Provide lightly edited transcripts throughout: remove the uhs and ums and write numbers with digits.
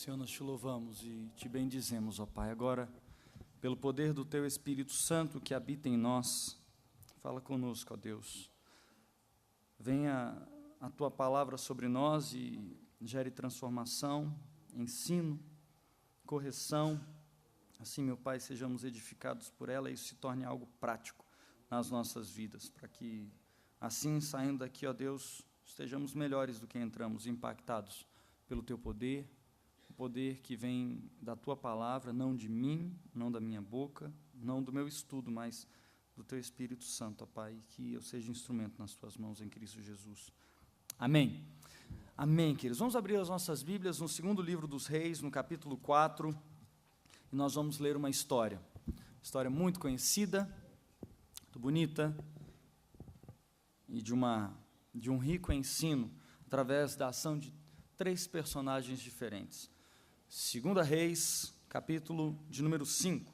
Senhor, nós te louvamos e te bendizemos, ó Pai. Agora, pelo poder do Teu Espírito Santo que habita em nós, fala conosco, ó Deus. Venha a Tua palavra sobre nós e gere transformação, ensino, correção. Assim, meu Pai, sejamos edificados por ela e isso se torne algo prático nas nossas vidas, para que, assim, saindo daqui, ó Deus, estejamos melhores do que entramos, impactados pelo Teu poder, o poder que vem da Tua palavra, não de mim, não da minha boca, não do meu estudo, mas do Teu Espírito Santo, ó Pai, que eu seja instrumento nas Tuas mãos em Cristo Jesus. Amém. Amém, queridos. Vamos abrir as nossas Bíblias no segundo livro dos Reis, no capítulo 4, e nós vamos ler uma história muito conhecida, muito bonita, e de um rico ensino, através da ação de 3 personagens diferentes. 2 Reis, capítulo de número 5.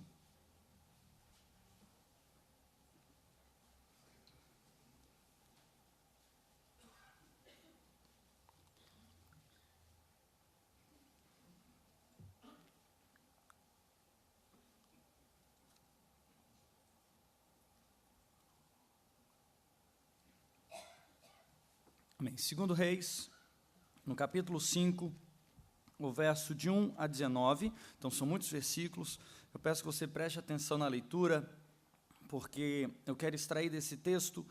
Amém. 2 Reis, no capítulo 5, o verso de 1 a 19, então são muitos versículos. Eu peço que você preste atenção na leitura, porque eu quero extrair desse texto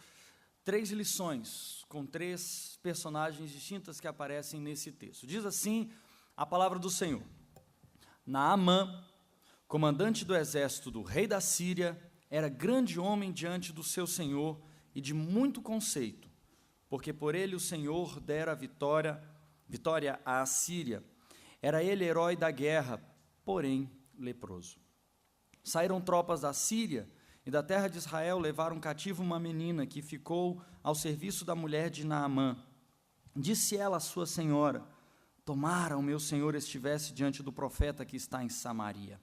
3 lições, com 3 personagens distintas que aparecem nesse texto. Diz assim a palavra do Senhor: Naamã, comandante do exército do rei da Síria, era grande homem diante do seu senhor e de muito conceito, porque por ele o Senhor dera vitória à Síria. Era ele herói da guerra, porém leproso. Saíram tropas da Síria e da terra de Israel, levaram cativo uma menina que ficou ao serviço da mulher de Naamã. Disse ela à sua senhora: tomara o meu senhor estivesse diante do profeta que está em Samaria.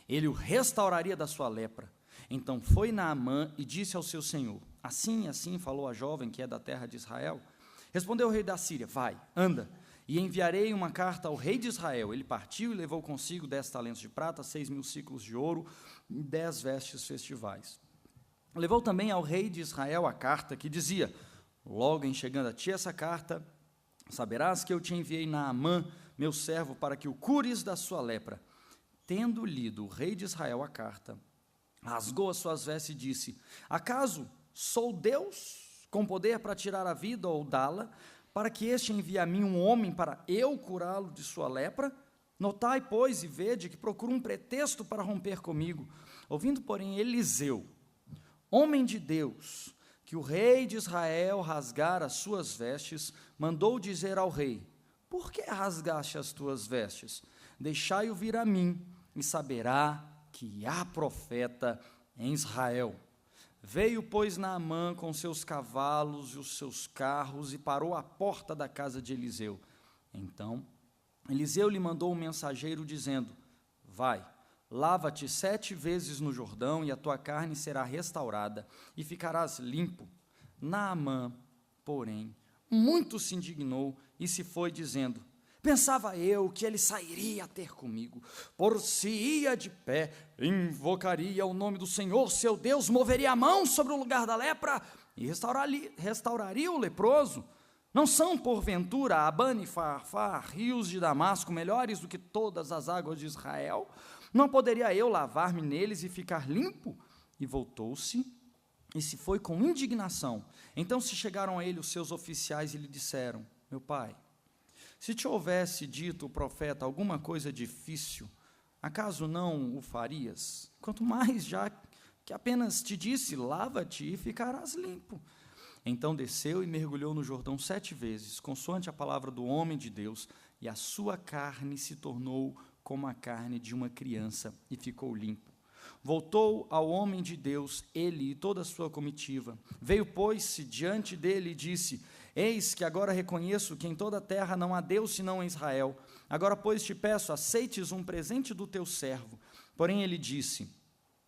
Ele o restauraria da sua lepra. Então foi Naamã e disse ao seu senhor: assim e assim falou a jovem que é da terra de Israel. Respondeu o rei da Síria: vai, anda, e enviarei uma carta ao rei de Israel. Ele partiu e levou consigo 10 talentos de prata, 6.000 ciclos de ouro e 10 vestes festivais. Levou também ao rei de Israel a carta que dizia: logo em chegando a ti essa carta, saberás que eu te enviei Naamã, meu servo, para que o cures da sua lepra. Tendo lido o rei de Israel a carta, rasgou as suas vestes e disse: acaso sou Deus com poder para tirar a vida ou dá-la, para que este envie a mim um homem para eu curá-lo de sua lepra? Notai, pois, e vede que procura um pretexto para romper comigo. Ouvindo, porém, Eliseu, homem de Deus, que o rei de Israel rasgara as suas vestes, mandou dizer ao rei: por que rasgaste as tuas vestes? Deixai-o vir a mim, e saberá que há profeta em Israel. Veio, pois, Naamã com seus cavalos e os seus carros e parou à porta da casa de Eliseu. Então, Eliseu lhe mandou um mensageiro dizendo: vai, lava-te 7 vezes no Jordão e a tua carne será restaurada e ficarás limpo. Naamã, porém, muito se indignou e se foi dizendo: pensava eu que ele sairia a ter comigo, por-se-ia de pé, invocaria o nome do Senhor, seu Deus, moveria a mão sobre o lugar da lepra e restauraria o leproso. Não são, porventura, Abana e Farfar, rios de Damasco, melhores do que todas as águas de Israel? Não poderia eu lavar-me neles e ficar limpo? E voltou-se e se foi com indignação. Então se chegaram a ele os seus oficiais e lhe disseram: meu pai, se te houvesse dito o profeta alguma coisa difícil, acaso não o farias? Quanto mais já que apenas te disse: lava-te e ficarás limpo. Então desceu e mergulhou no Jordão 7 vezes, consoante a palavra do homem de Deus, e a sua carne se tornou como a carne de uma criança, e ficou limpo. Voltou ao homem de Deus, ele e toda a sua comitiva. Veio, pôs-se diante dele e disse: eis que agora reconheço que em toda a terra não há Deus senão em Israel. Agora, pois, te peço, aceites um presente do teu servo. Porém ele disse: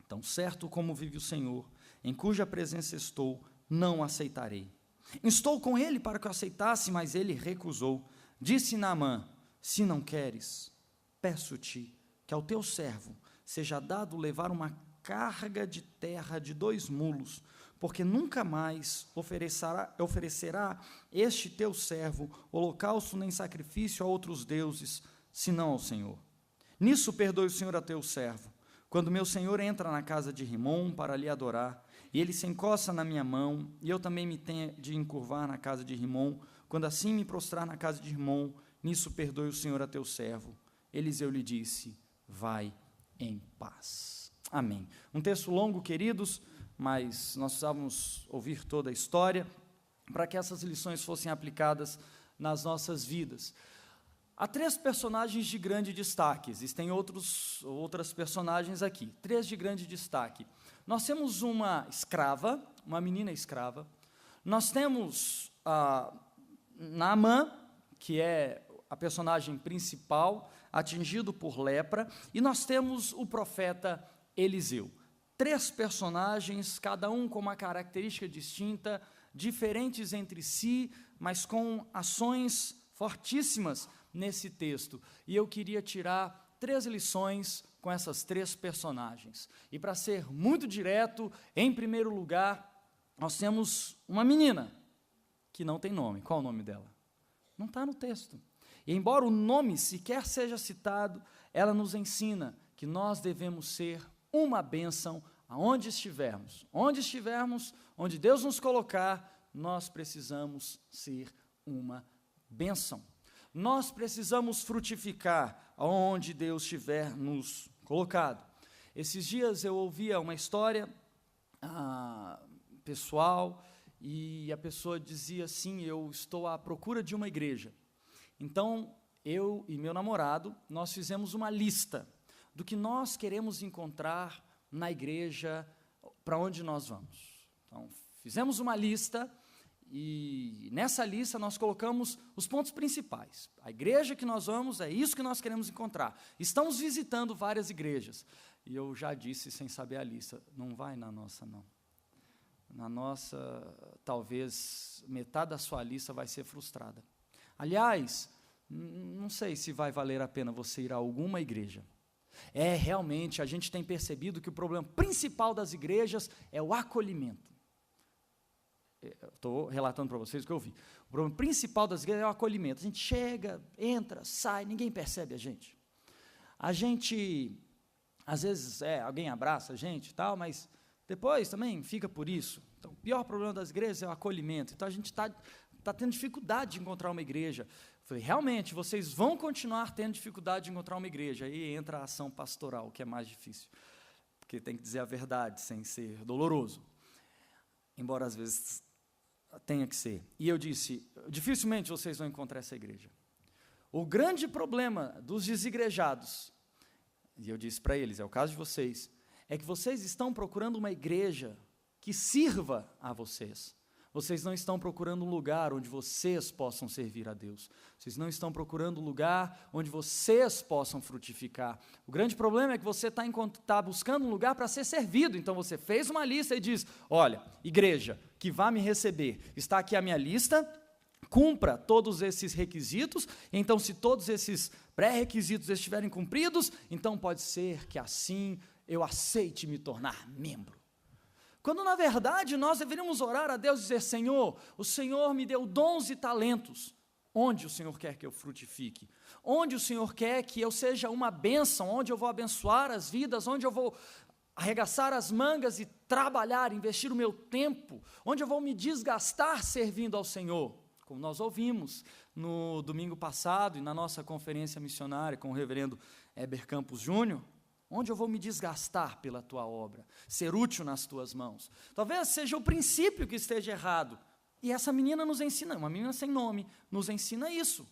tão certo como vive o Senhor, em cuja presença estou, não aceitarei. Instou com ele para que o aceitasse, mas ele recusou. Disse Naamã: se não queres, peço-te que ao teu servo seja dado levar uma carga de terra de 2 mulos, porque nunca mais oferecerá este teu servo holocausto nem sacrifício a outros deuses, senão ao Senhor. Nisso perdoe o Senhor a teu servo. Quando meu senhor entra na casa de Rimom para lhe adorar, e ele se encosta na minha mão, e eu também me tenho de encurvar na casa de Rimom, quando assim me prostrar na casa de Rimom, nisso perdoe o Senhor a teu servo. Eliseu lhe disse: vai em paz. Amém. Um texto longo, queridos, mas nós precisávamos ouvir toda a história para que essas lições fossem aplicadas nas nossas vidas. Há 3 personagens de grande destaque, existem outras personagens aqui, 3 de grande destaque. Nós temos uma escrava, uma menina escrava, nós temos Naamã, que é a personagem principal, atingido por lepra, e nós temos o profeta Eliseu. 3 personagens, cada um com uma característica distinta, diferentes entre si, mas com ações fortíssimas nesse texto. E eu queria tirar 3 lições com essas 3 personagens. E para ser muito direto, em primeiro lugar, nós temos uma menina que não tem nome. Qual o nome dela? Não está no texto. E embora o nome sequer seja citado, ela nos ensina que nós devemos ser uma bênção aonde estivermos. Onde estivermos, onde Deus nos colocar, nós precisamos ser uma bênção. Nós precisamos frutificar aonde Deus tiver nos colocado. Esses dias eu ouvia uma história pessoal, e a pessoa dizia assim: eu estou à procura de uma igreja. Então, eu e meu namorado, nós fizemos uma lista do que nós queremos encontrar na igreja para onde nós vamos. Então, fizemos uma lista, e nessa lista nós colocamos os pontos principais. A igreja que nós vamos, é isso que nós queremos encontrar. Estamos visitando várias igrejas. E eu já disse, sem saber a lista, não vai na nossa, não. Na nossa, talvez, metade da sua lista vai ser frustrada. Aliás, não sei se vai valer a pena você ir a alguma igreja. Realmente, a gente tem percebido que o problema principal das igrejas é o acolhimento. Estou relatando para vocês o que eu vi. O problema principal das igrejas é o acolhimento. A gente chega, entra, sai, ninguém percebe a gente. A gente, às vezes, alguém abraça a gente e tal, mas depois também fica por isso. Então, o pior problema das igrejas é o acolhimento. Então, a gente está tendo dificuldade de encontrar uma igreja. Eu falei, realmente, vocês vão continuar tendo dificuldade de encontrar uma igreja. Aí entra a ação pastoral, que é mais difícil, porque tem que dizer a verdade, sem ser doloroso. Embora, às vezes, tenha que ser. E eu disse, dificilmente vocês vão encontrar essa igreja. O grande problema dos desigrejados, e eu disse para eles, é o caso de vocês, é que vocês estão procurando uma igreja que sirva a vocês. Vocês não estão procurando um lugar onde vocês possam servir a Deus. Vocês não estão procurando um lugar onde vocês possam frutificar. O grande problema é que você está buscando um lugar para ser servido. Então você fez uma lista e diz, olha, igreja que vá me receber, está aqui a minha lista, cumpra todos esses requisitos. Então, se todos esses pré-requisitos estiverem cumpridos, então pode ser que assim eu aceite me tornar membro. Quando, na verdade, nós deveríamos orar a Deus e dizer, Senhor, o Senhor me deu dons e talentos. Onde o Senhor quer que eu frutifique? Onde o Senhor quer que eu seja uma bênção? Onde eu vou abençoar as vidas? Onde eu vou arregaçar as mangas e trabalhar, investir o meu tempo? Onde eu vou me desgastar servindo ao Senhor? Como nós ouvimos no domingo passado e na nossa conferência missionária com o reverendo Heber Campos Júnior, onde eu vou me desgastar pela tua obra, ser útil nas tuas mãos. Talvez seja o princípio que esteja errado. E essa menina nos ensina, uma menina sem nome, nos ensina isso.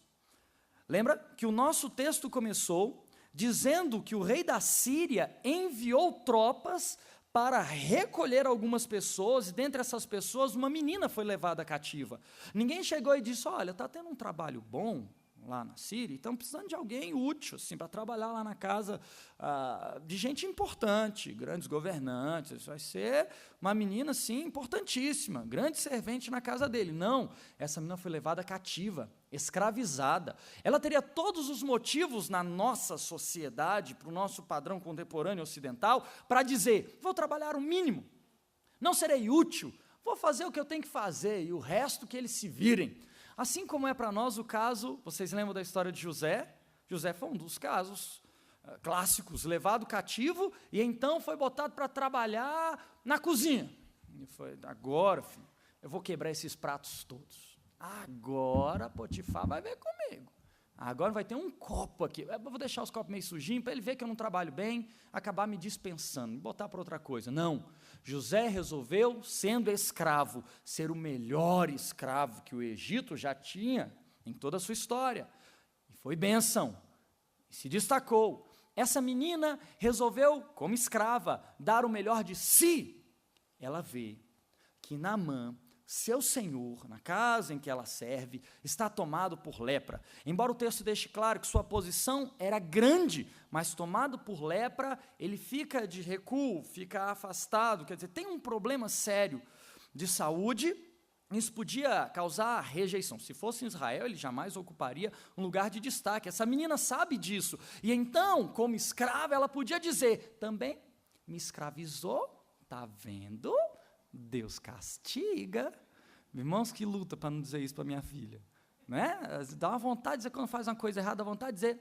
Lembra que o nosso texto começou dizendo que o rei da Síria enviou tropas para recolher algumas pessoas, e dentre essas pessoas, uma menina foi levada cativa. Ninguém chegou e disse, olha, está tendo um trabalho bom, lá na Síria, e estão precisando de alguém útil, assim, para trabalhar lá na casa de gente importante, grandes governantes. Isso vai ser uma menina, assim, importantíssima, grande servente na casa dele. Não, essa menina foi levada cativa, escravizada. Ela teria todos os motivos na nossa sociedade, para o nosso padrão contemporâneo ocidental, para dizer: vou trabalhar o mínimo, não serei útil, vou fazer o que eu tenho que fazer, e o resto que eles se virem. Assim como é para nós o caso, vocês lembram da história de José? José foi um dos casos clássicos, levado cativo, e então foi botado para trabalhar na cozinha. E foi: agora, filho, eu vou quebrar esses pratos todos. Agora Potifar vai ver comigo. Agora vai ter um copo aqui. Eu vou deixar os copos meio sujinhos, para ele ver que eu não trabalho bem, acabar me dispensando, me botar para outra coisa. Não. José resolveu, sendo escravo, ser o melhor escravo que o Egito já tinha em toda a sua história. E foi bênção. E se destacou. Essa menina resolveu, como escrava, dar o melhor de si. Ela vê que Naamã, seu senhor, na casa em que ela serve, está tomado por lepra. Embora o texto deixe claro que sua posição era grande, mas tomado por lepra, ele fica de recuo, fica afastado, quer dizer, tem um problema sério de saúde. Isso podia causar rejeição. Se fosse em Israel, ele jamais ocuparia um lugar de destaque. Essa menina sabe disso. E então, como escrava, ela podia dizer: também me escravizou, está vendo? Deus castiga. Irmãos, que luta para não dizer isso para minha filha, né? Dá uma vontade de dizer, quando faz uma coisa errada, dá vontade de dizer: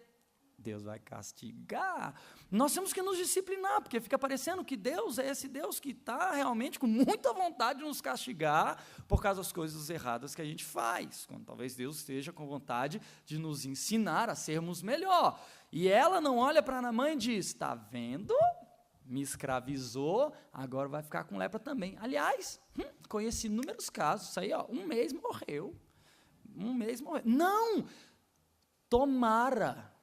Deus vai castigar. Nós temos que nos disciplinar, porque fica parecendo que Deus é esse Deus que está realmente com muita vontade de nos castigar por causa das coisas erradas que a gente faz, quando talvez Deus esteja com vontade de nos ensinar a sermos melhor. E ela não olha para Naamã e diz: está vendo? Me escravizou, agora vai ficar com lepra também. Aliás, conheci inúmeros casos, isso aí, ó, um mês morreu. Não! Tomara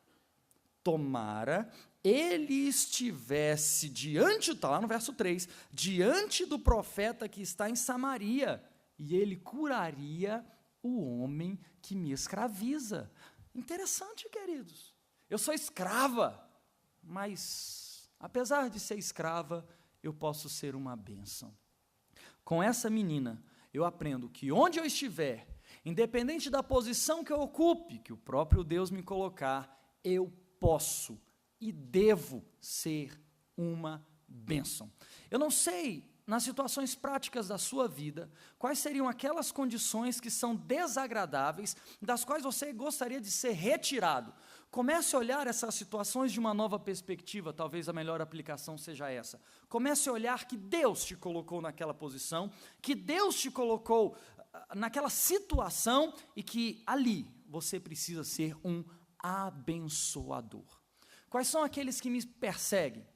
ele estivesse diante, está lá no verso 3, diante do profeta que está em Samaria, e ele curaria o homem que me escraviza. Interessante, queridos. Eu sou escrava, mas apesar de ser escrava, eu posso ser uma bênção. Com essa menina, eu aprendo que onde eu estiver, independente da posição que eu ocupe, que o próprio Deus me colocar, eu posso e devo ser uma bênção. Eu não sei, nas situações práticas da sua vida, quais seriam aquelas condições que são desagradáveis, das quais você gostaria de ser retirado. Comece a olhar essas situações de uma nova perspectiva, talvez a melhor aplicação seja essa. Comece a olhar que Deus te colocou naquela posição, que Deus te colocou naquela situação e que ali você precisa ser um abençoador. Quais são aqueles que me perseguem?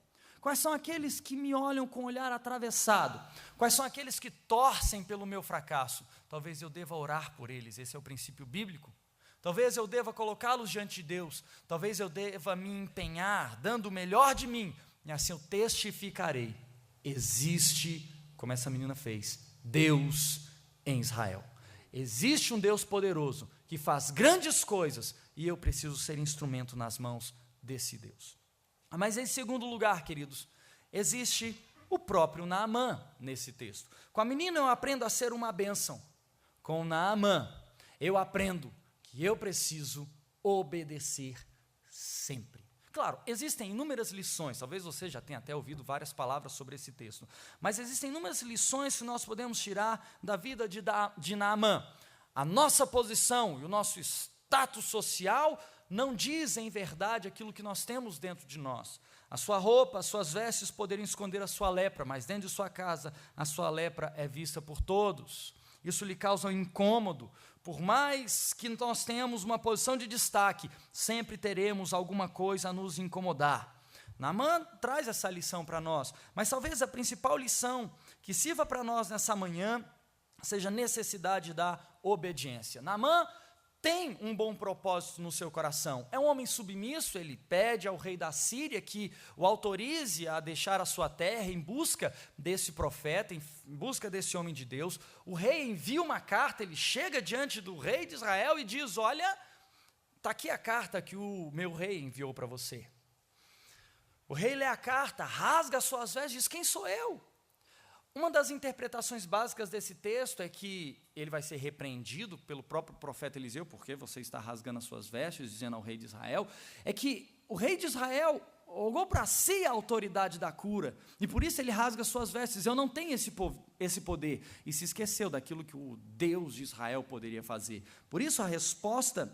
Quais são aqueles que me olham com o olhar atravessado? Quais são aqueles que torcem pelo meu fracasso? Talvez eu deva orar por eles, esse é o princípio bíblico. Talvez eu deva colocá-los diante de Deus, talvez eu deva me empenhar, dando o melhor de mim, e assim eu testificarei: existe, como essa menina fez, Deus em Israel. Existe um Deus poderoso, que faz grandes coisas, e eu preciso ser instrumento nas mãos desse Deus. Mas em segundo lugar, queridos, existe o próprio Naamã nesse texto. Com a menina eu aprendo a ser uma bênção. Com Naamã eu aprendo que eu preciso obedecer sempre. Claro, existem inúmeras lições, talvez você já tenha até ouvido várias palavras sobre esse texto, mas existem inúmeras lições que nós podemos tirar da vida de Naamã. A nossa posição e o nosso status social não dizem em verdade aquilo que nós temos dentro de nós. A sua roupa, as suas vestes poderiam esconder a sua lepra, mas dentro de sua casa a sua lepra é vista por todos. Isso lhe causa um incômodo. Por mais que nós tenhamos uma posição de destaque, sempre teremos alguma coisa a nos incomodar. Naamã traz essa lição para nós, mas talvez a principal lição que sirva para nós nessa manhã seja a necessidade da obediência. Naamã tem um bom propósito no seu coração, é um homem submisso, ele pede ao rei da Síria que o autorize a deixar a sua terra em busca desse profeta, em busca desse homem de Deus. O rei envia uma carta, ele chega diante do rei de Israel e diz: olha, está aqui a carta que o meu rei enviou para você. O rei lê a carta, rasga suas vestes e diz: quem sou eu? Uma das interpretações básicas desse texto é que ele vai ser repreendido pelo próprio profeta Eliseu, porque você está rasgando as suas vestes, dizendo ao rei de Israel, é que o rei de Israel rogou para si a autoridade da cura, e por isso ele rasga suas vestes. Eu não tenho esse poder, e se esqueceu daquilo que o Deus de Israel poderia fazer. Por isso a resposta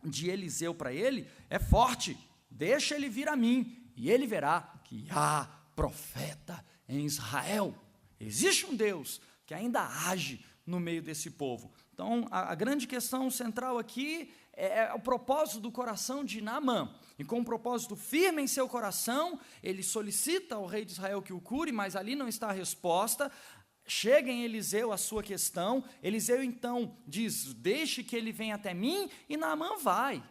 de Eliseu para ele é forte: deixa ele vir a mim, e ele verá que há profeta em Israel. Existe um Deus que ainda age no meio desse povo. Então, a grande questão central aqui é o propósito do coração de Naamã. E com um propósito firme em seu coração, ele solicita ao rei de Israel que o cure, mas ali não está a resposta. Chega em Eliseu a sua questão. Eliseu então diz: deixe que ele venha até mim, e Naamã vai.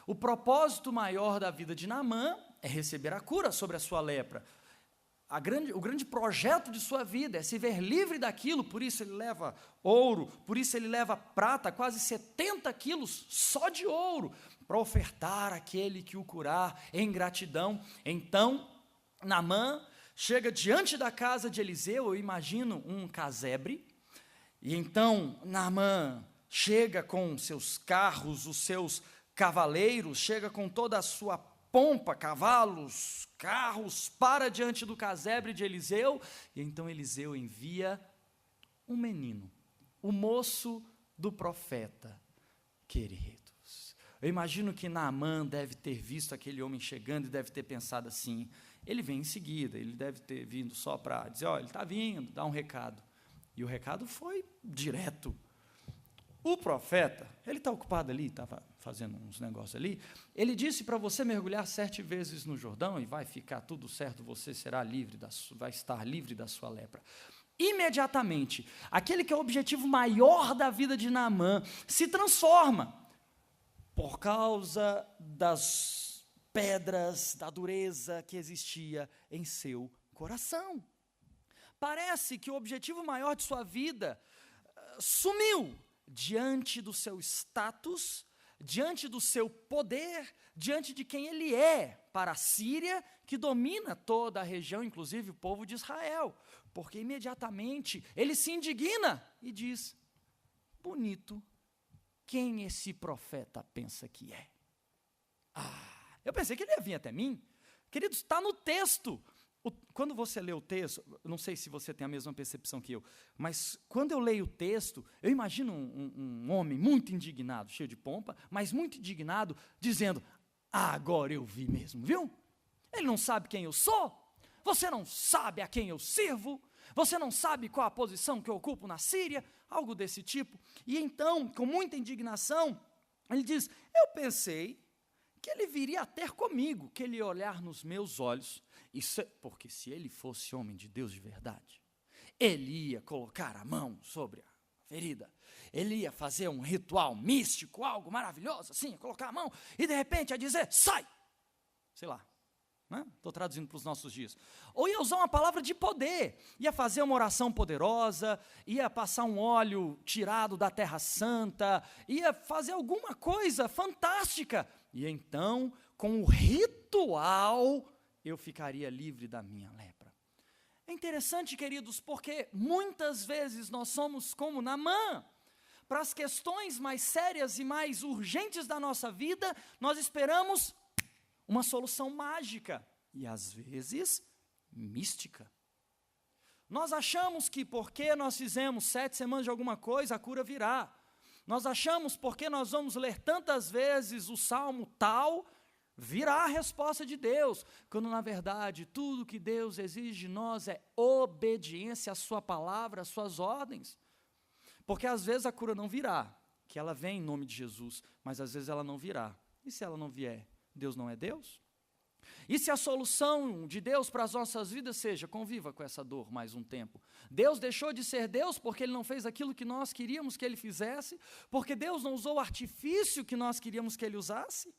O propósito maior da vida de Naamã é receber a cura sobre a sua lepra. O grande projeto de sua vida é se ver livre daquilo. Por isso ele leva ouro, por isso ele leva prata, quase 70 quilos só de ouro, para ofertar àquele que o curar em gratidão. Então, Naamã chega diante da casa de Eliseu, eu imagino um casebre, e então Naamã chega com seus carros, os seus cavaleiros, chega com toda a sua pompa, cavalos, carros, para diante do casebre de Eliseu, e então Eliseu envia um menino, o moço do profeta. Queridos, eu imagino que Naamã deve ter visto aquele homem chegando e deve ter pensado assim: ele vem em seguida, ele deve ter vindo só para dizer: ó, ele está vindo, dá um recado. E o recado foi direto. O profeta, ele está ocupado ali, estava fazendo uns negócios ali, ele disse para você mergulhar 7 vezes no Jordão e vai ficar tudo certo, você será livre, vai estar livre da sua lepra. Imediatamente, aquele que é o objetivo maior da vida de Naamã se transforma, por causa das pedras, da dureza que existia em seu coração. Parece que o objetivo maior de sua vida sumiu diante do seu status, diante do seu poder, diante de quem ele é para a Síria, que domina toda a região, inclusive o povo de Israel, porque imediatamente ele se indigna e diz: bonito, quem esse profeta pensa que é? Eu pensei que ele ia vir até mim. Queridos, está no texto. Quando você lê o texto, não sei se você tem a mesma percepção que eu, mas quando eu leio o texto, eu imagino um homem muito indignado, cheio de pompa, mas muito indignado, dizendo: agora eu vi mesmo, viu? Ele não sabe quem eu sou, você não sabe a quem eu sirvo, você não sabe qual a posição que eu ocupo na Síria, algo desse tipo. E então, com muita indignação, ele diz: eu pensei que ele viria a ter comigo, que ele ia olhar nos meus olhos, porque se ele fosse homem de Deus de verdade, ele ia colocar a mão sobre a ferida, ele ia fazer um ritual místico, algo maravilhoso assim, ia colocar a mão e de repente ia dizer: sai, sei lá, estou traduzindo para os nossos dias, ou ia usar uma palavra de poder, ia fazer uma oração poderosa, ia passar um óleo tirado da terra santa, ia fazer alguma coisa fantástica, e então, com o ritual, eu ficaria livre da minha lepra. É interessante, queridos, porque muitas vezes nós somos como Naamã. Para as questões mais sérias e mais urgentes da nossa vida, nós esperamos uma solução mágica e, às vezes, mística. Nós achamos que porque nós fizemos 7 semanas de alguma coisa, a cura virá. Nós achamos porque nós vamos ler tantas vezes o salmo tal, virá a resposta de Deus, quando na verdade tudo que Deus exige de nós é obediência à sua palavra, às suas ordens. Porque às vezes a cura não virá, que ela vem em nome de Jesus, mas às vezes ela não virá. E se ela não vier, Deus não é Deus? E se a solução de Deus para as nossas vidas seja: conviva com essa dor mais um tempo. Deus deixou de ser Deus porque Ele não fez aquilo que nós queríamos que Ele fizesse, porque Deus não usou o artifício que nós queríamos que Ele usasse.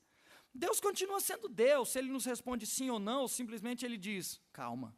Deus continua sendo Deus, se Ele nos responde sim ou não, ou simplesmente Ele diz: calma,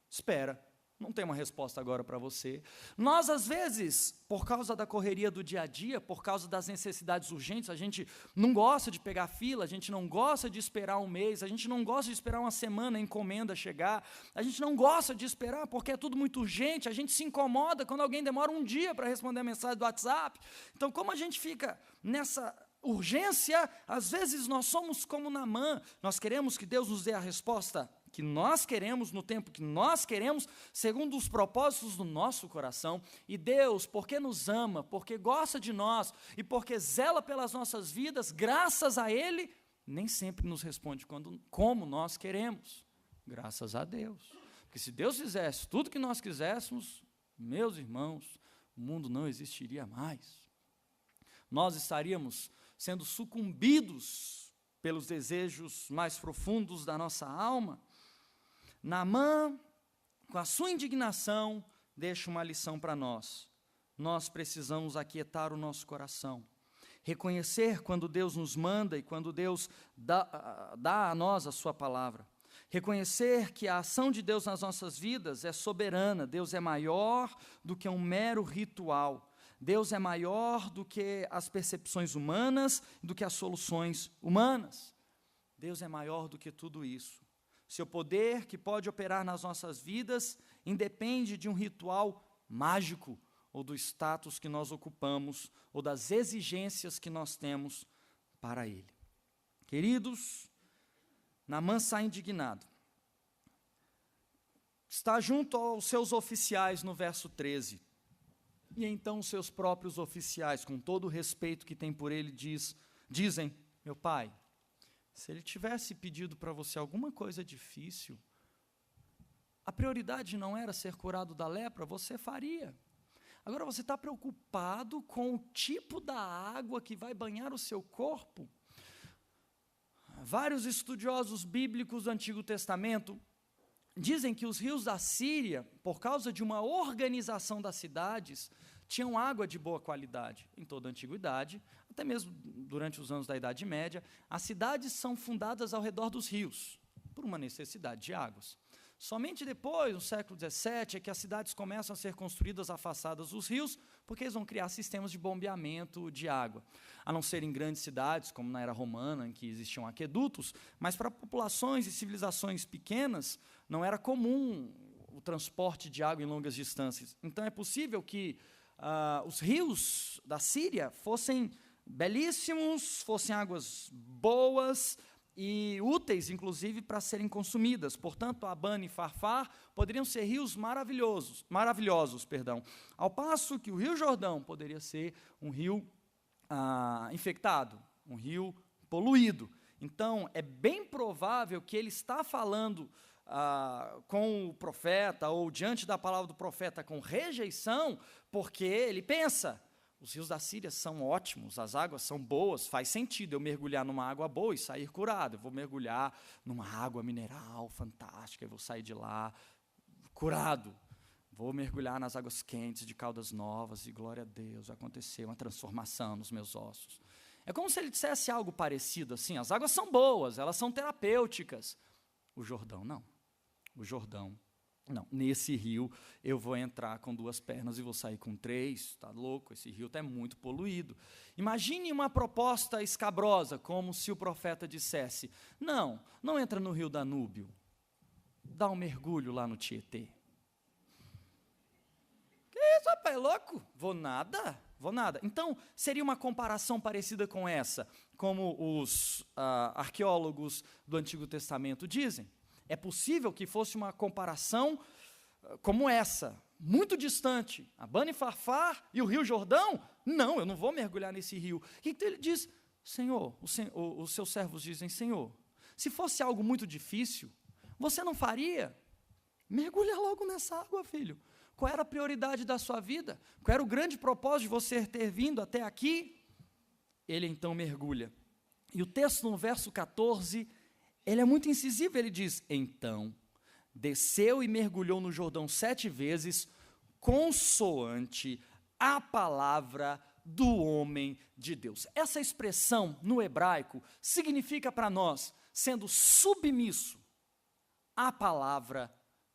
espera, Não tem uma resposta agora para você. Nós, às vezes, por causa da correria do dia a dia, por causa das necessidades urgentes, a gente não gosta de pegar fila, a gente não gosta de esperar um mês, a gente não gosta de esperar uma semana a encomenda chegar, a gente não gosta de esperar porque é tudo muito urgente, a gente se incomoda quando alguém demora um dia para responder a mensagem do WhatsApp. Então, como a gente fica nessa urgência, às vezes nós somos como Naamã, nós queremos que Deus nos dê a resposta que nós queremos, no tempo que nós queremos, segundo os propósitos do nosso coração, e Deus, porque nos ama, porque gosta de nós, e porque zela pelas nossas vidas, graças a Ele, nem sempre nos responde como nós queremos, graças a Deus, porque se Deus fizesse tudo que nós quiséssemos, meus irmãos, o mundo não existiria mais, nós estaríamos sendo sucumbidos pelos desejos mais profundos da nossa alma. Naamã, com a sua indignação, deixa uma lição para nós. Nós precisamos aquietar o nosso coração, reconhecer quando Deus nos manda e quando Deus dá a nós a sua palavra. Reconhecer que a ação de Deus nas nossas vidas é soberana, Deus é maior do que um mero ritual. Deus é maior do que as percepções humanas, do que as soluções humanas. Deus é maior do que tudo isso. Seu poder, que pode operar nas nossas vidas, independe de um ritual mágico, ou do status que nós ocupamos, ou das exigências que nós temos para Ele. Queridos, Naamã sai indignado. Está junto aos seus oficiais no verso 13. E então os seus próprios oficiais, com todo o respeito que tem por ele, dizem, meu pai, se ele tivesse pedido para você alguma coisa difícil, a prioridade não era ser curado da lepra, você faria. Agora você está preocupado com o tipo da água que vai banhar o seu corpo? Vários estudiosos bíblicos do Antigo Testamento dizem que os rios da Síria, por causa de uma organização das cidades, tinham água de boa qualidade. Em toda a antiguidade, até mesmo durante os anos da Idade Média, as cidades são fundadas ao redor dos rios, por uma necessidade de águas. Somente depois, no século XVII, é que as cidades começam a ser construídas afastadas dos rios, porque eles vão criar sistemas de bombeamento de água. A não ser em grandes cidades, como na era romana, em que existiam aquedutos, mas para populações e civilizações pequenas, não era comum o transporte de água em longas distâncias. Então é possível que os rios da Síria fossem belíssimos, fossem águas boas e úteis, inclusive, para serem consumidas. Portanto, Abana e Farfar poderiam ser rios maravilhosos, ao passo que o Rio Jordão poderia ser um rio infectado, um rio poluído. Então, é bem provável que ele está falando com o profeta, ou diante da palavra do profeta com rejeição, porque ele pensa, os rios da Síria são ótimos, as águas são boas, faz sentido eu mergulhar numa água boa e sair curado, eu vou mergulhar numa água mineral fantástica, eu vou sair de lá curado, vou mergulhar nas águas quentes de Caldas Novas, e glória a Deus, vai acontecer uma transformação nos meus ossos. É como se ele dissesse algo parecido assim, as águas são boas, elas são terapêuticas. O Jordão não. O Jordão, não. Nesse rio eu vou entrar com 2 pernas e vou sair com 3, está louco, esse rio está muito poluído. Imagine uma proposta escabrosa, como se o profeta dissesse, não entra no rio Danúbio, dá um mergulho lá no Tietê. Que isso, rapaz, é louco? Vou nada. Então, seria uma comparação parecida com essa, como os arqueólogos do Antigo Testamento dizem. É possível que fosse uma comparação como essa, muito distante. Abana e Farfar e o Rio Jordão? Não, eu não vou mergulhar nesse rio. Então ele diz, Senhor, os seus servos dizem, Senhor, se fosse algo muito difícil, você não faria? Mergulha logo nessa água, filho. Qual era a prioridade da sua vida? Qual era o grande propósito de você ter vindo até aqui? Ele então mergulha. E o texto no verso 14, ele é muito incisivo, ele diz, então, desceu e mergulhou no Jordão 7 vezes, consoante a palavra do homem de Deus. Essa expressão, no hebraico, significa para nós, sendo submisso à palavra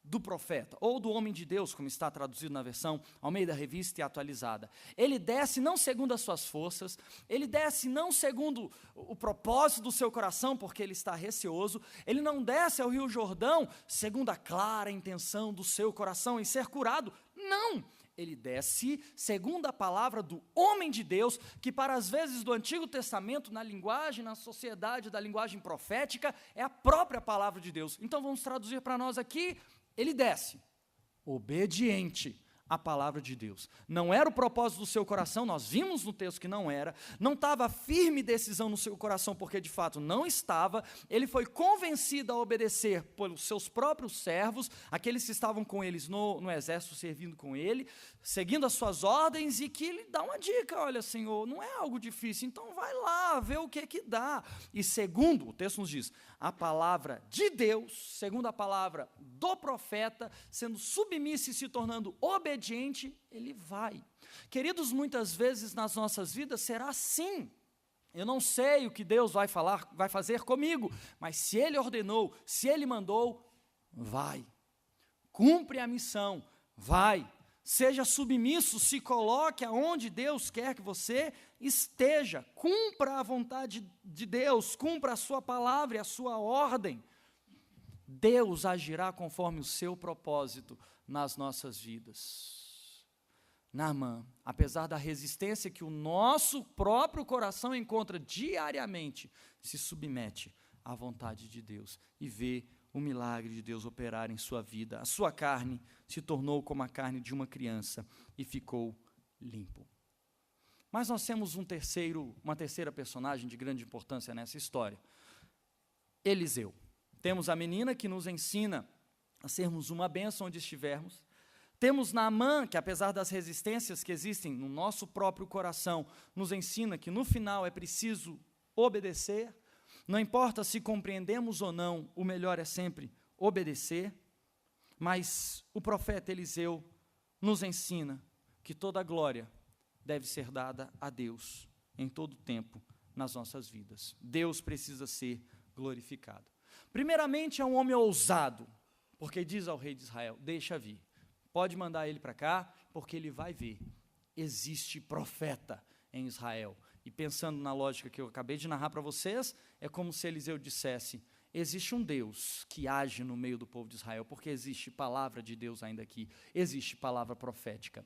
do profeta, ou do homem de Deus, como está traduzido na versão Almeida Revista e Atualizada. Ele desce não segundo as suas forças, ele desce não segundo o propósito do seu coração, porque ele está receoso, ele não desce ao Rio Jordão segundo a clara intenção do seu coração em ser curado, não! Ele desce segundo a palavra do homem de Deus, que para as vezes do Antigo Testamento, na linguagem, na sociedade da linguagem profética, é a própria palavra de Deus. Então vamos traduzir para nós aqui, ele desce, obediente à palavra de Deus. Não era o propósito do seu coração, nós vimos no texto que não era, não estava firme decisão no seu coração, porque de fato não estava, ele foi convencido a obedecer pelos seus próprios servos, aqueles que estavam com eles no exército, servindo com ele, seguindo as suas ordens, e que ele dá uma dica, olha Senhor, não é algo difícil, então vai lá, vê o que dá. E segundo, o texto nos diz, a palavra de Deus, segundo a palavra do profeta, sendo submisso e se tornando obediente, ele vai. Queridos, muitas vezes nas nossas vidas será assim. Eu não sei o que Deus vai fazer comigo, mas se Ele ordenou, se Ele mandou, vai. Cumpre a missão, vai. Seja submisso, se coloque aonde Deus quer que você esteja. Cumpra a vontade de Deus, cumpra a sua palavra e a sua ordem. Deus agirá conforme o seu propósito nas nossas vidas. Naamã, apesar da resistência que o nosso próprio coração encontra diariamente, se submete à vontade de Deus e vê o milagre de Deus operar em sua vida. A sua carne se tornou como a carne de uma criança e ficou limpo. Mas nós temos uma terceira personagem de grande importância nessa história. Eliseu. Temos a menina que nos ensina a sermos uma bênção onde estivermos. Temos Naamã, que apesar das resistências que existem no nosso próprio coração, nos ensina que no final é preciso obedecer. Não importa se compreendemos ou não, o melhor é sempre obedecer. Mas o profeta Eliseu nos ensina que toda a glória deve ser dada a Deus em todo tempo nas nossas vidas. Deus precisa ser glorificado. Primeiramente é um homem ousado, porque diz ao rei de Israel, deixa vir, pode mandar ele para cá, porque ele vai ver, existe profeta em Israel. E pensando na lógica que eu acabei de narrar para vocês, é como se Eliseu dissesse, existe um Deus que age no meio do povo de Israel, porque existe palavra de Deus ainda aqui, existe palavra profética.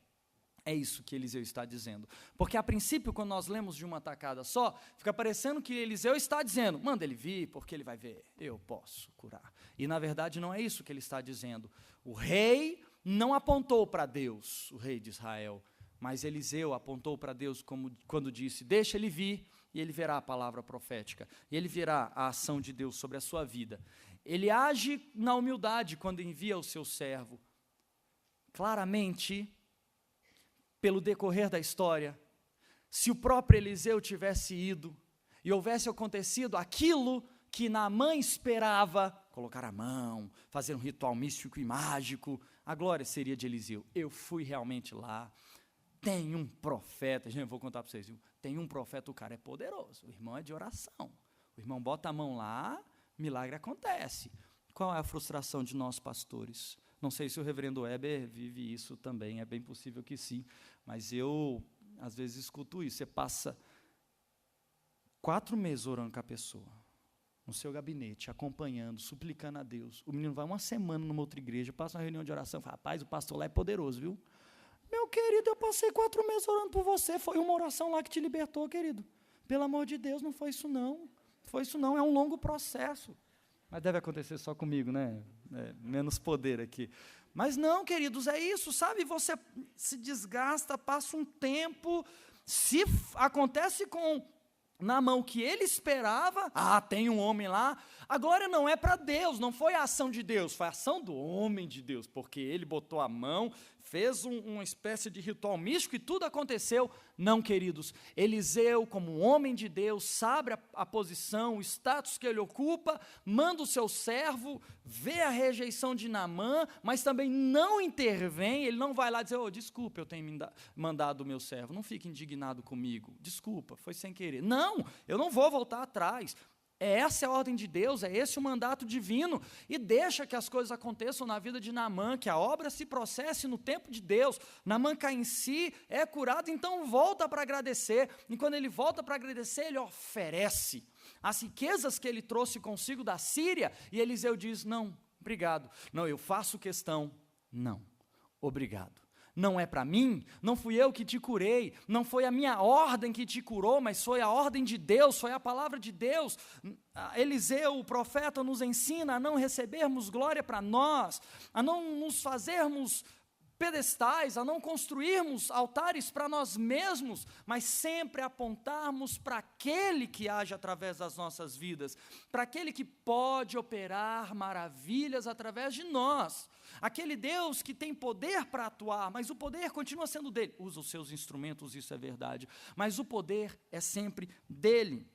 É isso que Eliseu está dizendo. Porque a princípio, quando nós lemos de uma tacada só, fica parecendo que Eliseu está dizendo, manda ele vir, porque ele vai ver, eu posso curar. E na verdade não é isso que ele está dizendo. O rei não apontou para Deus, o rei de Israel, mas Eliseu apontou para Deus quando disse, deixa ele vir, e ele verá a palavra profética, e ele verá a ação de Deus sobre a sua vida. Ele age na humildade quando envia o seu servo. Claramente, pelo decorrer da história, se o próprio Eliseu tivesse ido e houvesse acontecido aquilo que Naamã esperava, colocar a mão, fazer um ritual místico e mágico, a glória seria de Eliseu. Eu fui realmente lá, tem um profeta, gente, eu vou contar para vocês, viu? Tem um profeta, o cara é poderoso, o irmão é de oração, o irmão bota a mão lá, milagre acontece. Qual é a frustração de nós pastores? Não sei se o reverendo Weber vive isso também, é bem possível que sim, mas eu, às vezes, escuto isso. Você passa 4 meses orando com a pessoa, no seu gabinete, acompanhando, suplicando a Deus. O menino vai uma semana numa outra igreja, passa uma reunião de oração, fala, rapaz, o pastor lá é poderoso, viu? Meu querido, eu passei 4 meses orando por você, foi uma oração lá que te libertou, querido. Pelo amor de Deus, não foi isso não. Foi isso não, é um longo processo. Mas deve acontecer só comigo, né? Menos poder aqui. Mas não, queridos, é isso, sabe? Você se desgasta, passa um tempo, se acontece com Naamã o que ele esperava, tem um homem lá, a glória não é para Deus, não foi a ação de Deus, foi a ação do homem de Deus, porque ele botou a mão, fez uma espécie de ritual místico e tudo aconteceu. Não, queridos, Eliseu, como um homem de Deus, sabe a posição, o status que ele ocupa, manda o seu servo, vê a rejeição de Naamã, mas também não intervém, ele não vai lá dizer, desculpa, eu tenho mandado o meu servo, não fique indignado comigo, desculpa, foi sem querer. Não, eu não vou voltar atrás. essa é a ordem de Deus, é esse o mandato divino, e deixa que as coisas aconteçam na vida de Naamã, que a obra se processe no tempo de Deus. Naamã cai em si, é curado, então volta para agradecer, e quando ele volta para agradecer, ele oferece as riquezas que ele trouxe consigo da Síria, e Eliseu diz, não, obrigado, não, eu faço questão, não, obrigado. Não é para mim, não fui eu que te curei, não foi a minha ordem que te curou, mas foi a ordem de Deus, foi a palavra de Deus. Eliseu, o profeta, nos ensina a não recebermos glória para nós, a não nos fazermos pedestais, a não construirmos altares para nós mesmos, mas sempre apontarmos para aquele que age através das nossas vidas, para aquele que pode operar maravilhas através de nós, aquele Deus que tem poder para atuar, mas o poder continua sendo dele, usa os seus instrumentos, isso é verdade, mas o poder é sempre dele.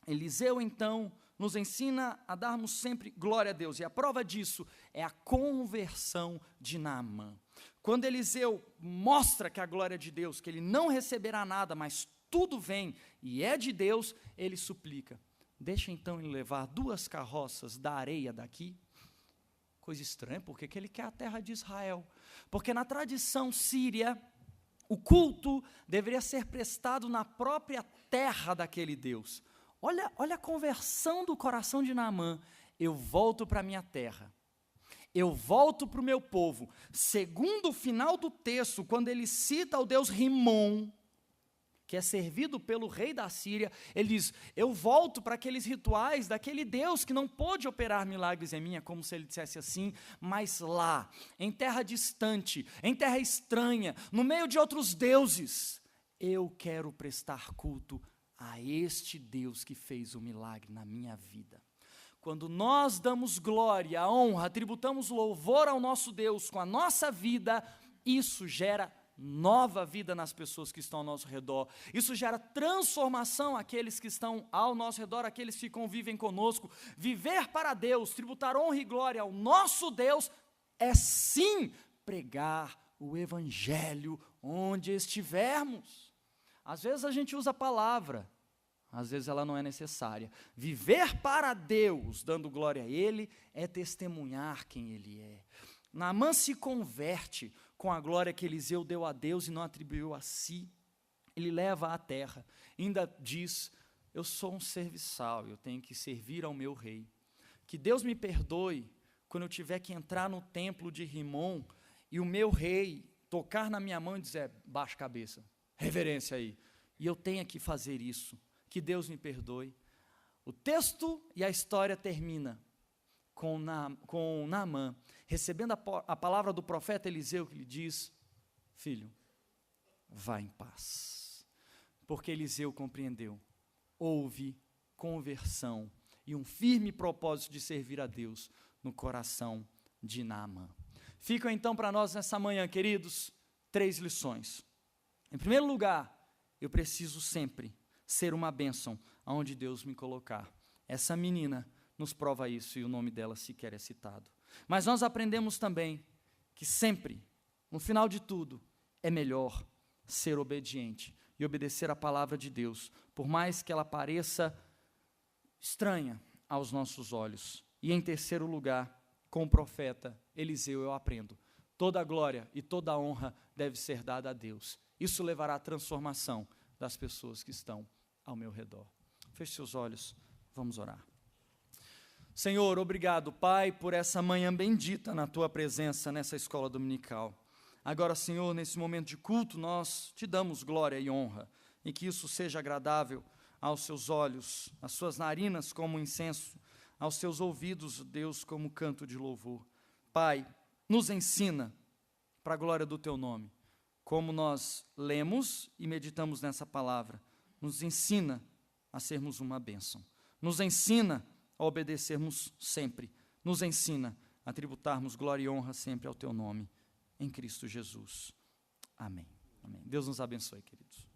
Eliseu, então, nos ensina a darmos sempre glória a Deus, e a prova disso é a conversão de Naamã. Quando Eliseu mostra que a glória é de Deus, que ele não receberá nada, mas tudo vem e é de Deus, ele suplica, deixa então ele levar 2 carroças da areia daqui. Coisa estranha, porque que ele quer a terra de Israel? Porque na tradição síria, o culto deveria ser prestado na própria terra daquele Deus. Olha a conversão do coração de Naamã. Eu volto para a minha terra, eu volto para o meu povo. Segundo o final do texto, quando ele cita o deus Rimon, que é servido pelo rei da Síria, ele diz, eu volto para aqueles rituais daquele Deus que não pôde operar milagres em mim, é como se ele dissesse assim, mas lá, em terra distante, em terra estranha, no meio de outros deuses, eu quero prestar culto a este Deus que fez o milagre na minha vida. Quando nós damos glória, honra, tributamos louvor ao nosso Deus com a nossa vida, isso gera nova vida nas pessoas que estão ao nosso redor, isso gera transformação àqueles que estão ao nosso redor, aqueles que convivem conosco. Viver para Deus, tributar honra e glória ao nosso Deus, é sim pregar o Evangelho onde estivermos. Às vezes a gente usa a palavra, às vezes ela não é necessária. Viver para Deus, dando glória a Ele, é testemunhar quem Ele é. Naamã se converte com a glória que Eliseu deu a Deus e não atribuiu a si. Ele leva à terra, ainda diz, eu sou um serviçal, eu tenho que servir ao meu rei. Que Deus me perdoe quando eu tiver que entrar no templo de Rimon e o meu rei tocar na minha mão e dizer, baixa a cabeça, reverência aí, e eu tenha que fazer isso. Que Deus me perdoe. O texto e a história termina com Naamã, recebendo a palavra do profeta Eliseu, que lhe diz, filho, vá em paz. Porque Eliseu compreendeu, houve conversão e um firme propósito de servir a Deus no coração de Naamã. Ficam então para nós nessa manhã, queridos, 3 lições. Em primeiro lugar, eu preciso sempre ser uma bênção aonde Deus me colocar. Essa menina nos prova isso e o nome dela sequer é citado. Mas nós aprendemos também que sempre, no final de tudo, é melhor ser obediente e obedecer a palavra de Deus, por mais que ela pareça estranha aos nossos olhos. E em terceiro lugar, com o profeta Eliseu eu aprendo, toda a glória e toda a honra deve ser dada a Deus. Isso levará à transformação das pessoas que estão ao meu redor. Feche seus olhos, vamos orar. Senhor, obrigado, Pai, por essa manhã bendita na Tua presença nessa escola dominical. Agora, Senhor, nesse momento de culto, nós Te damos glória e honra, e que isso seja agradável aos Seus olhos, às Suas narinas como incenso, aos Seus ouvidos, Deus, como canto de louvor. Pai, nos ensina, para a glória do Teu nome, como nós lemos e meditamos nessa palavra. Nos ensina a sermos uma bênção. Nos ensina a obedecermos sempre. Nos ensina a tributarmos glória e honra sempre ao Teu nome, em Cristo Jesus. Amém. Amém. Deus nos abençoe, queridos.